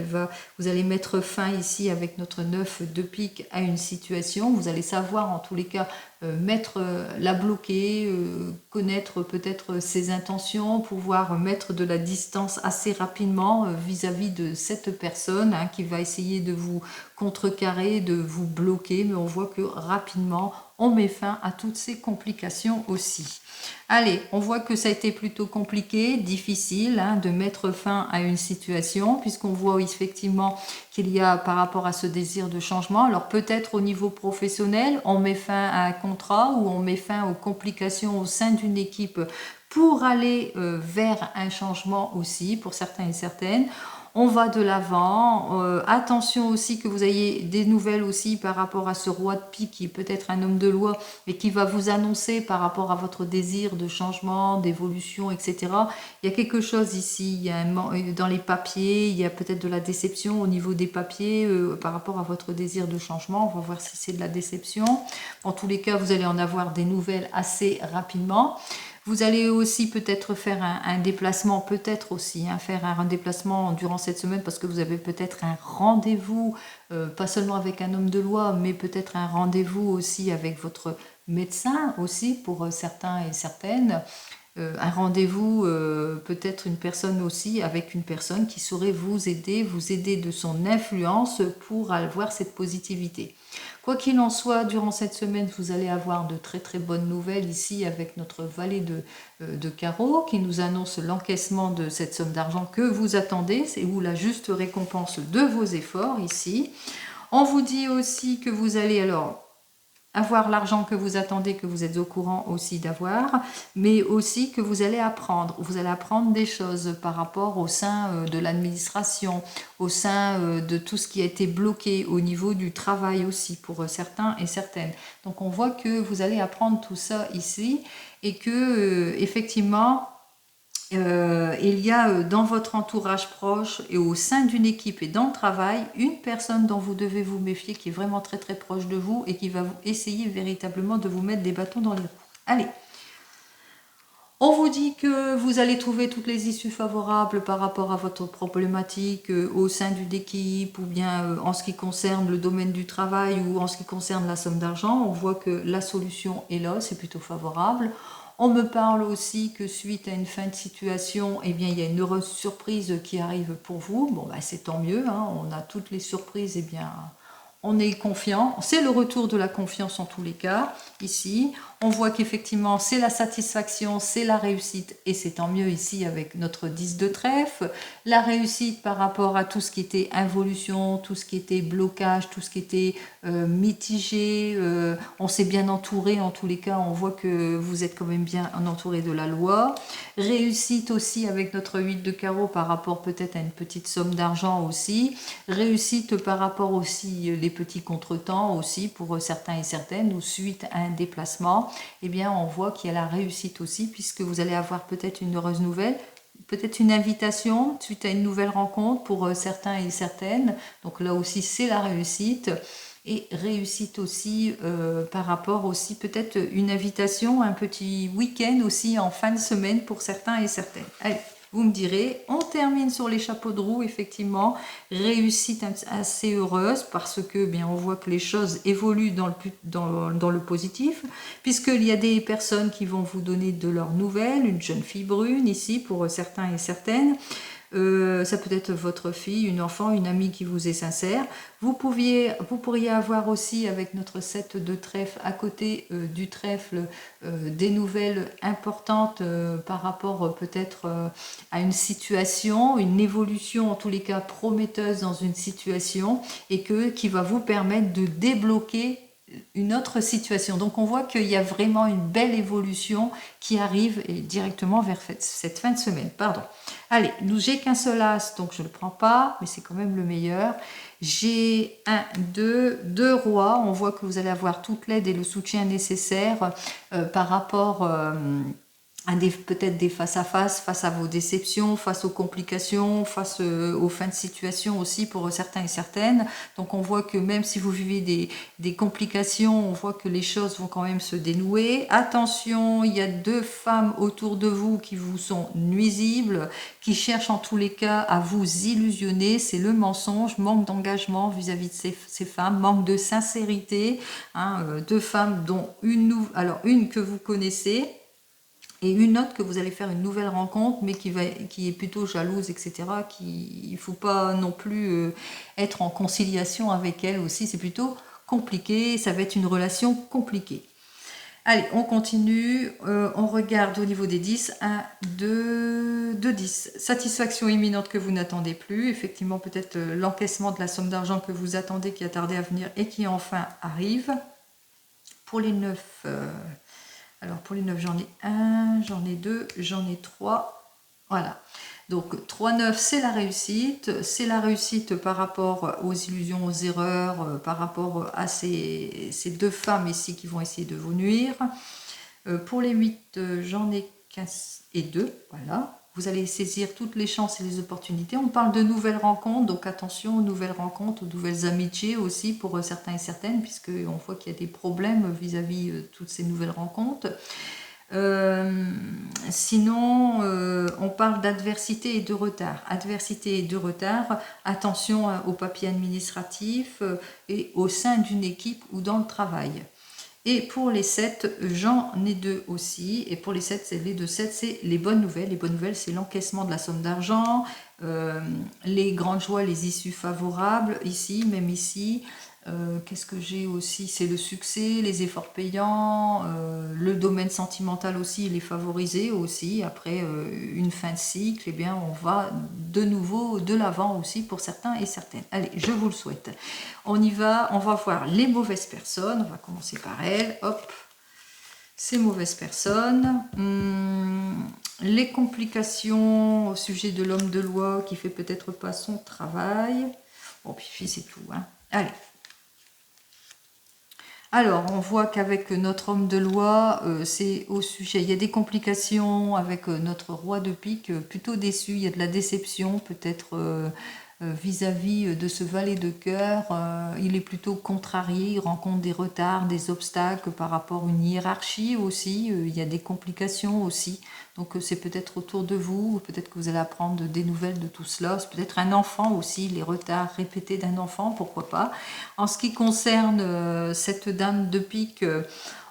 vous allez mettre fin ici avec notre 9 de pique à une situation. Vous allez savoir en tous les cas la bloquer, connaître peut-être ses intentions, pouvoir mettre de la distance assez rapidement vis-à-vis de cette personne qui va essayer de vous contrecarrer, de vous bloquer, mais on voit que rapidement on met fin à toutes ces complications aussi. Allez, on voit que ça a été plutôt compliqué, difficile de mettre fin à une situation, puisqu'on voit effectivement qu'il y a par rapport à ce désir de changement. Alors peut-être au niveau professionnel, on met fin à un contrat, où on met fin aux complications au sein d'une équipe pour aller vers un changement aussi, pour certains et certaines. On va de l'avant. Attention aussi que vous ayez des nouvelles aussi par rapport à ce roi de pique qui est peut-être un homme de loi, mais qui va vous annoncer par rapport à votre désir de changement, d'évolution, etc. Il y a quelque chose ici, il y a dans les papiers, il y a peut-être de la déception au niveau des papiers par rapport à votre désir de changement. On va voir si c'est de la déception. En tous les cas, vous allez en avoir des nouvelles assez rapidement. Vous allez aussi peut-être faire un déplacement, peut-être aussi, faire un déplacement durant cette semaine parce que vous avez peut-être un rendez-vous, pas seulement avec un homme de loi, mais peut-être un rendez-vous aussi avec votre médecin aussi pour certains et certaines. Un rendez-vous, peut-être une personne aussi avec une personne qui saurait vous aider de son influence pour avoir cette positivité. Quoi qu'il en soit, durant cette semaine, vous allez avoir de très très bonnes nouvelles ici avec notre valet de carreau qui nous annonce l'encaissement de cette somme d'argent que vous attendez, c'est où la juste récompense de vos efforts ici. On vous dit aussi que vous allez alors avoir l'argent que vous attendez, que vous êtes au courant aussi d'avoir, mais aussi que vous allez apprendre. Vous allez apprendre des choses par rapport au sein de l'administration, au sein de tout ce qui a été bloqué au niveau du travail aussi pour certains et certaines. Donc on voit que vous allez apprendre tout ça ici et que effectivement il y a dans votre entourage proche et au sein d'une équipe et dans le travail, une personne dont vous devez vous méfier qui est vraiment très très proche de vous et qui va essayer véritablement de vous mettre des bâtons dans les roues. Allez, on vous dit que vous allez trouver toutes les issues favorables par rapport à votre problématique au sein d'une équipe ou bien en ce qui concerne le domaine du travail ou en ce qui concerne la somme d'argent. On voit que la solution est là, c'est plutôt favorable. On me parle aussi que suite à une fin de situation, eh bien, il y a une heureuse surprise qui arrive pour vous. Bon, ben, c'est tant mieux, hein. On a toutes les surprises, eh bien, on est confiant. C'est le retour de la confiance en tous les cas, ici. On voit qu'effectivement, c'est la satisfaction, c'est la réussite, et c'est tant mieux ici avec notre 10 de trèfle. La réussite par rapport à tout ce qui était involution, tout ce qui était blocage, tout ce qui était mitigé. On s'est bien entouré, en tous les cas, on voit que vous êtes quand même bien entouré de la loi. Réussite aussi avec notre 8 de carreau par rapport peut-être à une petite somme d'argent aussi. Réussite par rapport aussi les petits contretemps aussi pour certains et certaines, ou suite à un déplacement. Eh bien, on voit qu'il y a la réussite aussi, puisque vous allez avoir peut-être une heureuse nouvelle, peut-être une invitation suite à une nouvelle rencontre pour certains et certaines. Donc là aussi, c'est la réussite. Et réussite aussi par rapport aussi peut-être une invitation, un petit week-end aussi en fin de semaine pour certains et certaines. Allez, vous me direz, on termine sur les chapeaux de roue, effectivement, réussite assez heureuse parce que bien on voit que les choses évoluent dans le positif, puisqu'il y a des personnes qui vont vous donner de leurs nouvelles, une jeune fille brune ici pour certains et certaines. Ça peut être votre fille, une enfant, une amie qui vous est sincère. Vous pourriez avoir aussi avec notre 7 de trèfle à côté du trèfle des nouvelles importantes par rapport peut-être à une situation, une évolution en tous les cas prometteuse dans une situation et qui va vous permettre de débloquer une autre situation. Donc on voit qu'il y a vraiment une belle évolution qui arrive directement vers cette fin de semaine. Pardon. Allez, j'ai qu'un seul as, donc je ne le prends pas, mais c'est quand même le meilleur. J'ai deux rois. On voit que vous allez avoir toute l'aide et le soutien nécessaire par rapport à peut-être des face-à-face, face à vos déceptions, face aux complications, face aux fins de situation aussi pour certains et certaines. Donc on voit que même si vous vivez des complications, on voit que les choses vont quand même se dénouer. Attention, il y a 2 femmes autour de vous qui vous sont nuisibles, qui cherchent en tous les cas à vous illusionner. C'est le mensonge, manque d'engagement vis-à-vis de ces femmes, manque de sincérité. 2 femmes dont une que vous connaissez, et une autre que vous allez faire une nouvelle rencontre, mais qui est plutôt jalouse, etc. Il ne faut pas non plus être en conciliation avec elle aussi, c'est plutôt compliqué, ça va être une relation compliquée. Allez, on continue, on regarde au niveau des 10, 1, 2, 10. Satisfaction imminente que vous n'attendez plus, effectivement peut-être l'encaissement de la somme d'argent que vous attendez qui a tardé à venir et qui enfin arrive. Pour les 9, alors pour les 9, j'en ai 1, j'en ai 2, j'en ai 3. Voilà. Donc 3-9, c'est la réussite. C'est la réussite par rapport aux illusions, aux erreurs, par rapport à ces deux femmes ici qui vont essayer de vous nuire. Pour les 8, j'en ai 15 et 2. Voilà. Vous allez saisir toutes les chances et les opportunités. On parle de nouvelles rencontres, donc attention aux nouvelles rencontres, aux nouvelles amitiés aussi pour certains et certaines, puisqu'on voit qu'il y a des problèmes vis-à-vis de toutes ces nouvelles rencontres. Sinon, on parle d'adversité et de retard. Adversité et de retard, attention aux papiers administratifs et au sein d'une équipe ou dans le travail. Et pour les 7, j'en ai 2 aussi. Et pour les 7, les 2 7, c'est les bonnes nouvelles. Les bonnes nouvelles, c'est l'encaissement de la somme d'argent, les grandes joies, les issues favorables, ici, même ici. Qu'est-ce que j'ai aussi? C'est le succès, les efforts payants, le domaine sentimental aussi, il est favorisé aussi. Après une fin de cycle, eh bien, on va de nouveau de l'avant aussi pour certains et certaines. Allez, je vous le souhaite. On y va, on va voir les mauvaises personnes. On va commencer par elles. Hop, ces mauvaises personnes. Les complications au sujet de l'homme de loi qui fait peut-être pas son travail. Bon, puis c'est tout. Hein. Allez. Alors, on voit qu'avec notre homme de loi, c'est au sujet, il y a des complications avec notre roi de pique, plutôt déçu, il y a de la déception peut-être vis-à-vis de ce valet de cœur, il est plutôt contrarié, il rencontre des retards, des obstacles par rapport à une hiérarchie aussi, il y a des complications aussi, donc c'est peut-être autour de vous, peut-être que vous allez apprendre des nouvelles de tout cela, c'est peut-être un enfant aussi, les retards répétés d'un enfant, pourquoi pas. En ce qui concerne cette dame de pique,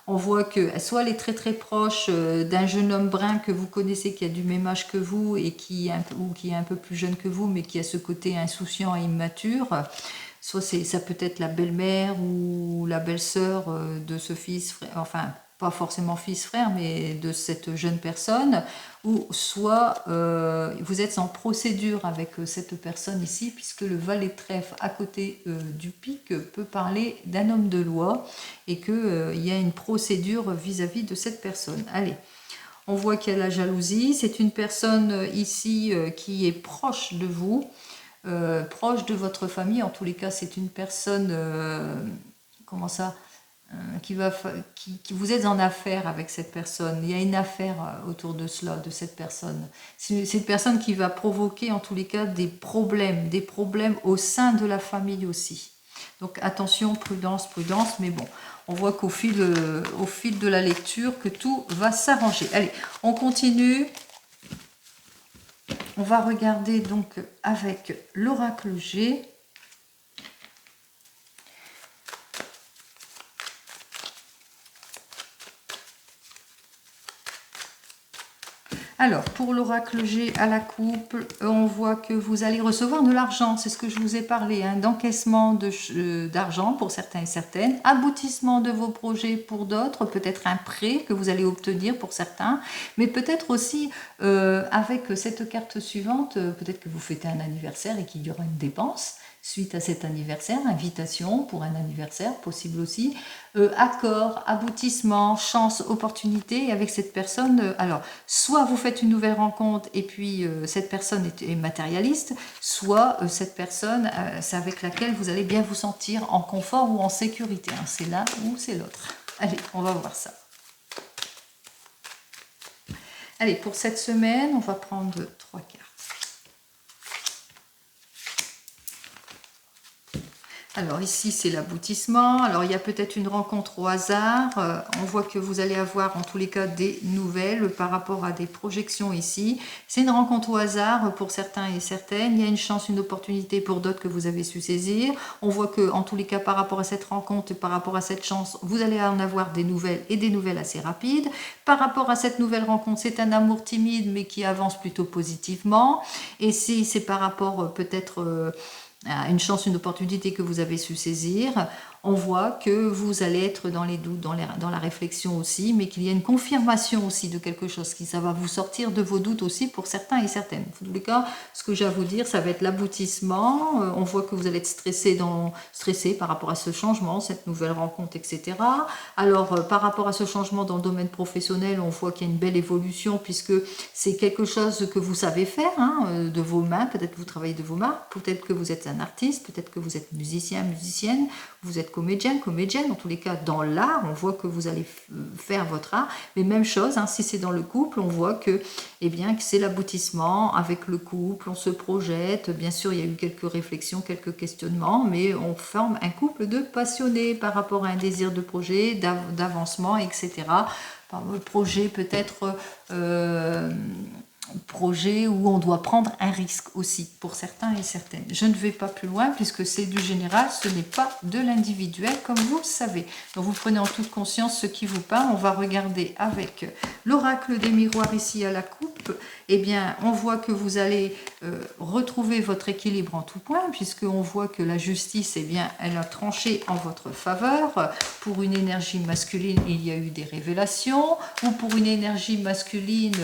on voit que soit elle est très très proche d'un jeune homme brun que vous connaissez qui a du même âge que vous et qui est un peu plus jeune que vous mais qui a ce côté insouciant et immature. Soit ça peut être la belle-mère ou la belle-sœur de ce fils, enfin pas forcément fils-frère mais de cette jeune personne, ou soit vous êtes en procédure avec cette personne ici, puisque le valet de trèfle à côté du pic peut parler d'un homme de loi et qu'il y a une procédure vis-à-vis de cette personne. Allez, on voit qu'il y a la jalousie, c'est une personne ici qui est proche de vous, proche de votre famille, en tous les cas c'est une personne, comment ça, qui vous êtes en affaire avec cette personne. Il y a une affaire autour de cela, de cette personne. C'est une personne qui va provoquer en tous les cas des problèmes au sein de la famille aussi. Donc attention, prudence, prudence, mais bon, on voit qu'au fil de la lecture que tout va s'arranger. Allez, on continue. On va regarder donc avec l'oracle G. Alors, pour l'oracle G à la coupe, on voit que vous allez recevoir de l'argent, c'est ce que je vous ai parlé, hein, d'encaissement d'argent pour certains et certaines, aboutissement de vos projets pour d'autres, peut-être un prêt que vous allez obtenir pour certains, mais peut-être aussi avec cette carte suivante, peut-être que vous fêtez un anniversaire et qu'il y aura une dépense suite à cet anniversaire, invitation pour un anniversaire, possible aussi, accord, aboutissement, chance, opportunité, et avec cette personne, alors, soit vous faites une nouvelle rencontre et puis cette personne est matérialiste, soit cette personne, c'est avec laquelle vous allez bien vous sentir en confort ou en sécurité, hein. C'est l'un ou c'est l'autre. Allez, on va voir ça. Allez, pour cette semaine, on va prendre 3 cartes. Alors ici, c'est l'aboutissement. Alors il y a peut-être une rencontre au hasard. On voit que vous allez avoir en tous les cas des nouvelles par rapport à des projections ici. C'est une rencontre au hasard pour certains et certaines. Il y a une chance, une opportunité pour d'autres que vous avez su saisir. On voit que en tous les cas, par rapport à cette rencontre, par rapport à cette chance, vous allez en avoir des nouvelles et des nouvelles assez rapides. Par rapport à cette nouvelle rencontre, c'est un amour timide mais qui avance plutôt positivement. Et si c'est par rapport peut-être... une chance, une opportunité que vous avez su saisir. On voit que vous allez être dans les doutes, dans la réflexion aussi, mais qu'il y a une confirmation aussi de quelque chose, qui ça va vous sortir de vos doutes aussi pour certains et certaines. En tous les cas, ce que j'ai à vous dire, ça va être l'aboutissement. On voit que vous allez être stressé par rapport à ce changement, cette nouvelle rencontre, etc. Alors, par rapport à ce changement dans le domaine professionnel, on voit qu'il y a une belle évolution puisque c'est quelque chose que vous savez faire, hein, de vos mains. Peut-être que vous travaillez de vos mains, peut-être que vous êtes un artiste, peut-être que vous êtes musicien, musicienne, vous êtes comédienne, en tous les cas dans l'art, on voit que vous allez faire votre art, mais même chose, hein, si c'est dans le couple, on voit que, eh bien, que c'est l'aboutissement avec le couple, on se projette, bien sûr il y a eu quelques réflexions, quelques questionnements, mais on forme un couple de passionnés par rapport à un désir de projet, d'avancement, etc. Projet peut-être projet où on doit prendre un risque aussi pour certains et certaines. Je ne vais pas plus loin puisque c'est du général, ce n'est pas de l'individuel comme vous le savez. Donc vous prenez en toute conscience ce qui vous parle. On va regarder avec l'oracle des miroirs ici à la coupe. Eh bien, on voit que vous allez retrouver votre équilibre en tout point puisqu'on voit que la justice, eh bien, elle a tranché en votre faveur. Pour une énergie masculine, il y a eu des révélations, ou pour une énergie masculine,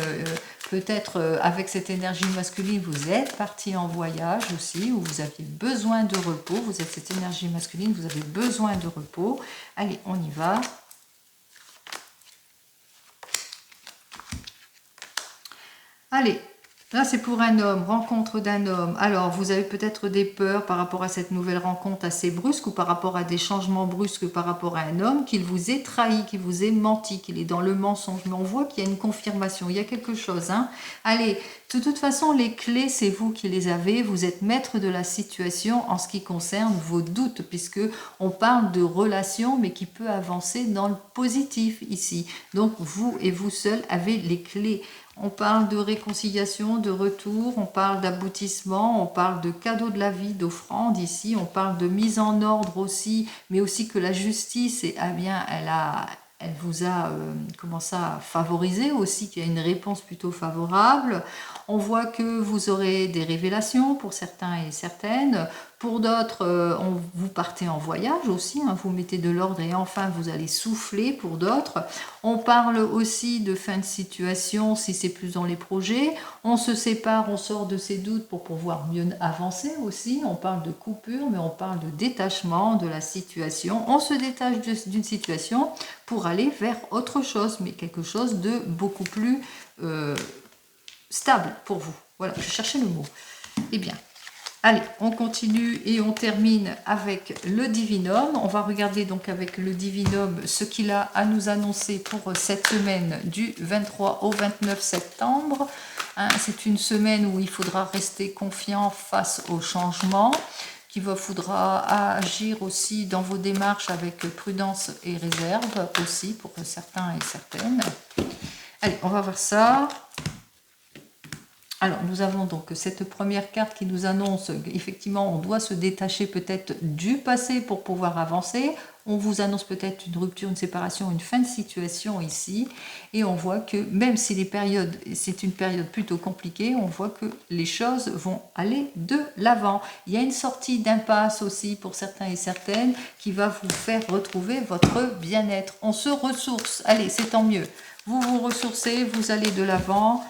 peut-être avec cette énergie masculine, vous êtes parti en voyage aussi, où vous aviez besoin de repos. Vous êtes cette énergie masculine, vous avez besoin de repos. Allez, on y va. Allez, là c'est pour un homme, rencontre d'un homme. Alors, vous avez peut-être des peurs par rapport à cette nouvelle rencontre assez brusque ou par rapport à des changements brusques par rapport à un homme, qu'il vous ait trahi, qu'il vous ait menti, qu'il est dans le mensonge. Mais on voit qu'il y a une confirmation, il y a quelque chose. Hein. Allez, de toute façon, les clés, c'est vous qui les avez. Vous êtes maître de la situation en ce qui concerne vos doutes, puisque on parle de relation, mais qui peut avancer dans le positif ici. Donc, vous et vous seul avez les clés. On parle de réconciliation, de retour, on parle d'aboutissement, on parle de cadeau de la vie, d'offrande ici, on parle de mise en ordre aussi, mais aussi que la justice, bien, elle vous a favorisé aussi, qu'il y a une réponse plutôt favorable. On voit que vous aurez des révélations pour certains et certaines. Pour d'autres, vous partez en voyage aussi, hein, vous mettez de l'ordre et enfin vous allez souffler pour d'autres. On parle aussi de fin de situation si c'est plus dans les projets. On se sépare, on sort de ses doutes pour pouvoir mieux avancer aussi. On parle de coupure, mais on parle de détachement de la situation. On se détache d'une situation pour aller vers autre chose, mais quelque chose de beaucoup plus stable pour vous. Voilà, je cherchais le mot. Eh bien, allez, on continue et on termine avec le divinum. On va regarder donc avec le divinum ce qu'il a à nous annoncer pour cette semaine du 23 au 29 septembre. Hein, c'est une semaine où il faudra rester confiant face au changement, qu'il vous faudra agir aussi dans vos démarches avec prudence et réserve aussi pour certains et certaines. Allez, on va voir ça. Alors, nous avons donc cette première carte qui nous annonce qu'effectivement, on doit se détacher peut-être du passé pour pouvoir avancer. On vous annonce peut-être une rupture, une séparation, une fin de situation ici. Et on voit que même si c'est une période plutôt compliquée, on voit que les choses vont aller de l'avant. Il y a une sortie d'impasse aussi pour certains et certaines qui va vous faire retrouver votre bien-être. On se ressource. Allez, c'est tant mieux. Vous vous ressourcez, vous allez de l'avant.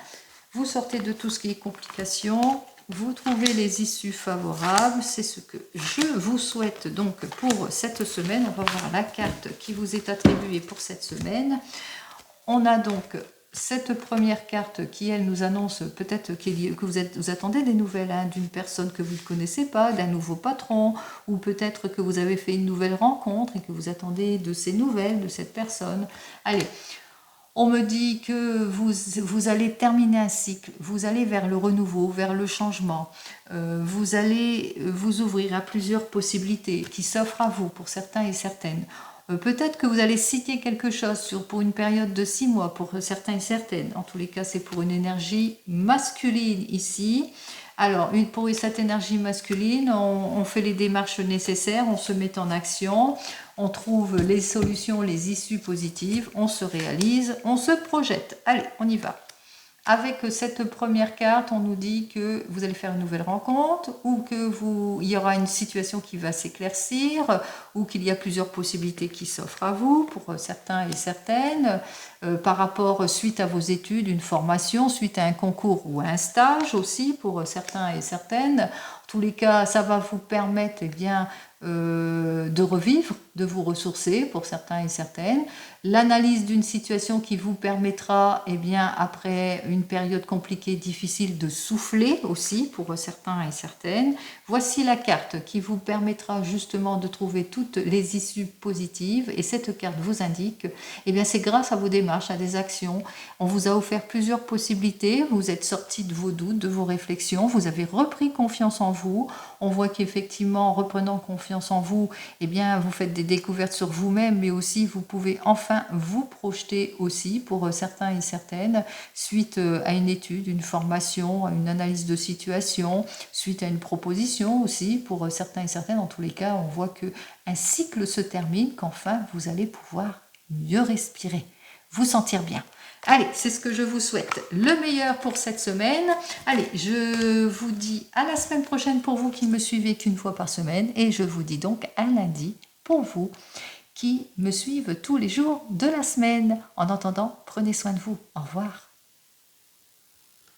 Vous sortez de tout ce qui est complications, vous trouvez les issues favorables, c'est ce que je vous souhaite donc pour cette semaine. On va voir la carte qui vous est attribuée pour cette semaine. On a donc cette première carte qui, elle, nous annonce peut-être que vous attendez des nouvelles hein, d'une personne que vous ne connaissez pas, d'un nouveau patron, ou peut-être que vous avez fait une nouvelle rencontre et que vous attendez de ces nouvelles, de cette personne. Allez. On me dit que vous allez terminer un cycle, vous allez vers le renouveau, vers le changement. Vous allez vous ouvrir à plusieurs possibilités qui s'offrent à vous pour certains et certaines. Peut-être que vous allez citer quelque chose pour une période de 6 mois pour certains et certaines. En tous les cas, c'est pour une énergie masculine ici. Alors, pour cette énergie masculine, on fait les démarches nécessaires, on se met en action, on trouve les solutions, les issues positives, on se réalise, on se projette. Allez, on y va. Avec cette première carte, on nous dit que vous allez faire une nouvelle rencontre ou il y aura une situation qui va s'éclaircir ou qu'il y a plusieurs possibilités qui s'offrent à vous pour certains et certaines, par rapport suite à vos études, une formation, suite à un concours ou à un stage aussi pour certains et certaines. En tous les cas, ça va vous permettre eh bien, de revivre, de vous ressourcer pour certains et certaines. L'analyse d'une situation qui vous permettra, eh bien, après une période compliquée, difficile, de souffler aussi pour certains et certaines. Voici la carte qui vous permettra justement de trouver toutes les issues positives. Et cette carte vous indique, eh bien, c'est grâce à vos démarches, à des actions. On vous a offert plusieurs possibilités. Vous êtes sorti de vos doutes, de vos réflexions. Vous avez repris confiance en vous. On voit qu'effectivement, en reprenant confiance en vous, eh bien, vous faites des découvertes sur vous-même, mais aussi vous pouvez enfin vous projeter aussi pour certains et certaines, suite à une étude, une formation, à une analyse de situation, suite à une proposition aussi pour certains et certaines. En tous les cas, on voit que un cycle se termine, qu'enfin vous allez pouvoir mieux respirer, vous sentir bien. Allez, c'est ce que je vous souhaite, le meilleur pour cette semaine. Allez, je vous dis à la semaine prochaine pour vous qui me suivez qu'une fois par semaine, et je vous dis donc à lundi pour vous qui me suivent tous les jours de la semaine. En attendant, prenez soin de vous. Au revoir.